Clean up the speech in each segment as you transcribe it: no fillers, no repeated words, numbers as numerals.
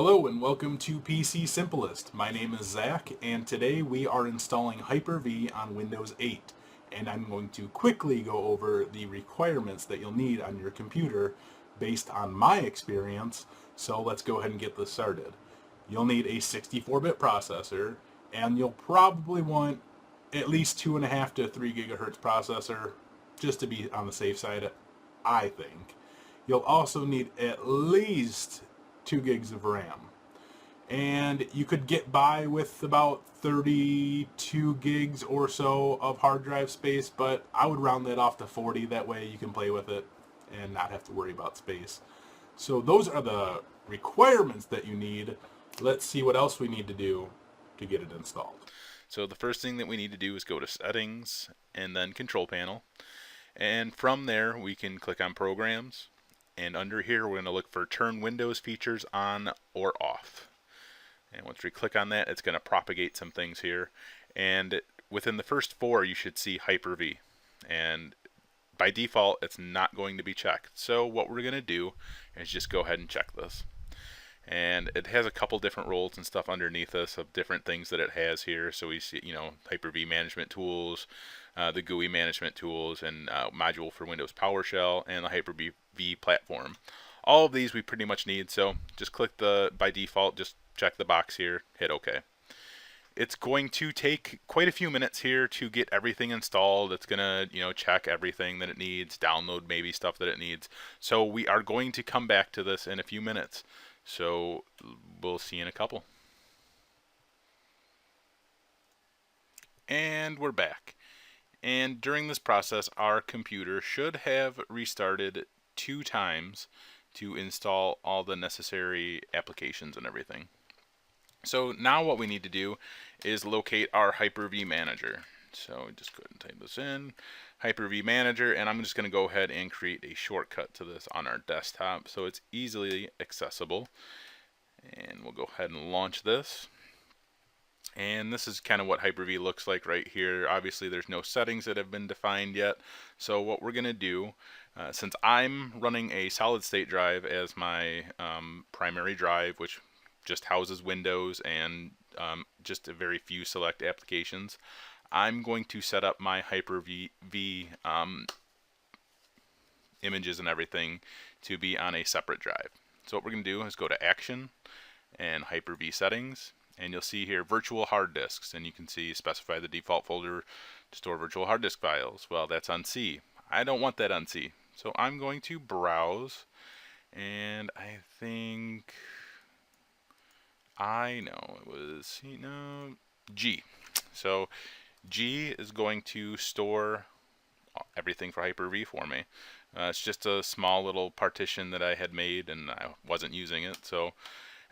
Hello and welcome to PC Simplest. My name is Zach and today we are installing Hyper-V on Windows 8 and I'm going to quickly go over the requirements that you'll need on your computer based on my experience. So let's go ahead and get this started. You'll need a 64-bit processor and you'll probably want at least 2.5 to 3 gigahertz processor just to be on the safe side, I think. You'll also need at least 2 gigs of RAM. And you could get by with about 32 gigs or so of hard drive space, but I would round that off to 40. That way you can play with it and not have to worry about space. So those are the requirements that you need. Let's see what else we need to do to get it installed. So the first thing that we need to do is go to Settings and then Control Panel. And from there we can click on Programs. And under here we're going to look for Turn Windows Features On or Off. And once we click on that, it's going to propagate some things here. And within the first four you should see Hyper-V. And by default it's not going to be checked. So what we're going to do is just go ahead and check this. And it has a couple different roles and stuff underneath this of different things that it has here. So we see, Hyper-V management tools, the GUI management tools, and module for Windows PowerShell, and the Hyper-V platform. All of these we pretty much need, so just click by default, just check the box here, hit OK. It's going to take quite a few minutes here to get everything installed. It's going to, check everything that it needs, download maybe stuff that it needs. So we are going to come back to this in a few minutes. So we'll see you in a couple. And we're back. And during this process, our computer should have restarted 2 times to install all the necessary applications and everything. So now what we need to do is locate our Hyper-V manager. So just go ahead and type this in, Hyper-V manager, and I'm just going to go ahead and create a shortcut to this on our desktop so it's easily accessible. And we'll go ahead and launch this. And this is kind of what Hyper-V looks like right here. Obviously there's no settings that have been defined yet. So what we're going to do, since I'm running a solid state drive as my primary drive, which just houses Windows and just a very few select applications, I'm going to set up my Hyper-V images and everything to be on a separate drive. So what we're going to do is go to Action and Hyper-V Settings, and you'll see here Virtual Hard Disks, and you can see specify the default folder to store virtual hard disk files. Well, that's on C. I don't want that on C. So I'm going to browse, and I think I know it was G. So G is going to store everything for Hyper-V for me. It's just a small little partition that I had made and I wasn't using it. So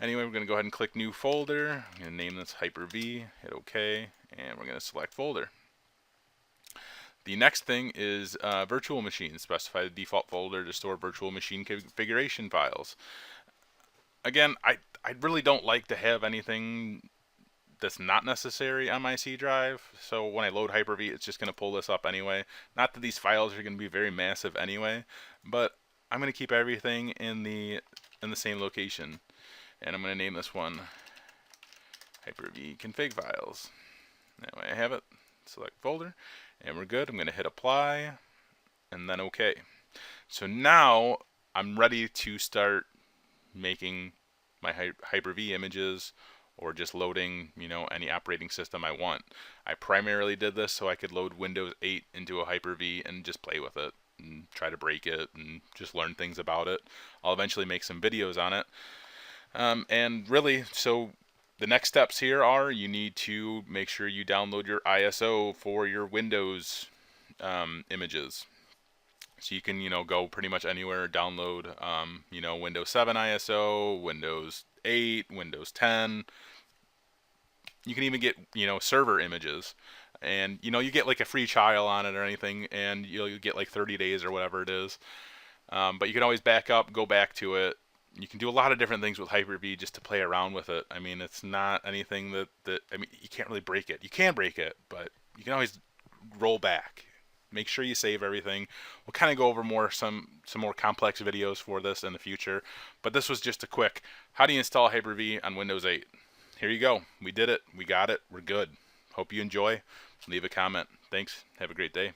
anyway, we're going to go ahead and click New Folder. I'm going to name this Hyper-V, hit OK, and we're going to select Folder. The next thing is virtual machines. Specify the default folder to store virtual machine configuration files. Again, I really don't like to have anything that's not necessary on my C drive, so when I load Hyper-V it's just going to pull this up anyway. Not that these files are going to be very massive anyway, but I'm going to keep everything in the same location, and I'm going to name this one Hyper-V config files. That way I have it, select folder, and we're good. I'm going to hit apply and then OK. So now I'm ready to start making my Hyper-V images or just loading, any operating system I want. I primarily did this so I could load Windows 8 into a Hyper-V and just play with it and try to break it and just learn things about it. I'll eventually make some videos on it. And really, so the next steps here are you need to make sure you download your ISO for your Windows images. So you can, go pretty much anywhere, download, Windows 7 ISO, Windows 8, Windows 10. You can even get, server images. And, you get like a free trial on it or anything, and you'll get like 30 days or whatever it is. But you can always back up, go back to it. You can do a lot of different things with Hyper-V just to play around with it. I mean, it's not anything you can't really break it. You can break it, but you can always roll back. make sure you save everything. We'll kind of go over some more complex videos for this in the future, but this was just a quick, how do you install Hyper-V on Windows 8? Here you go. We did it. We got it. We're good. Hope you enjoy. Leave a comment. Thanks. Have a great day.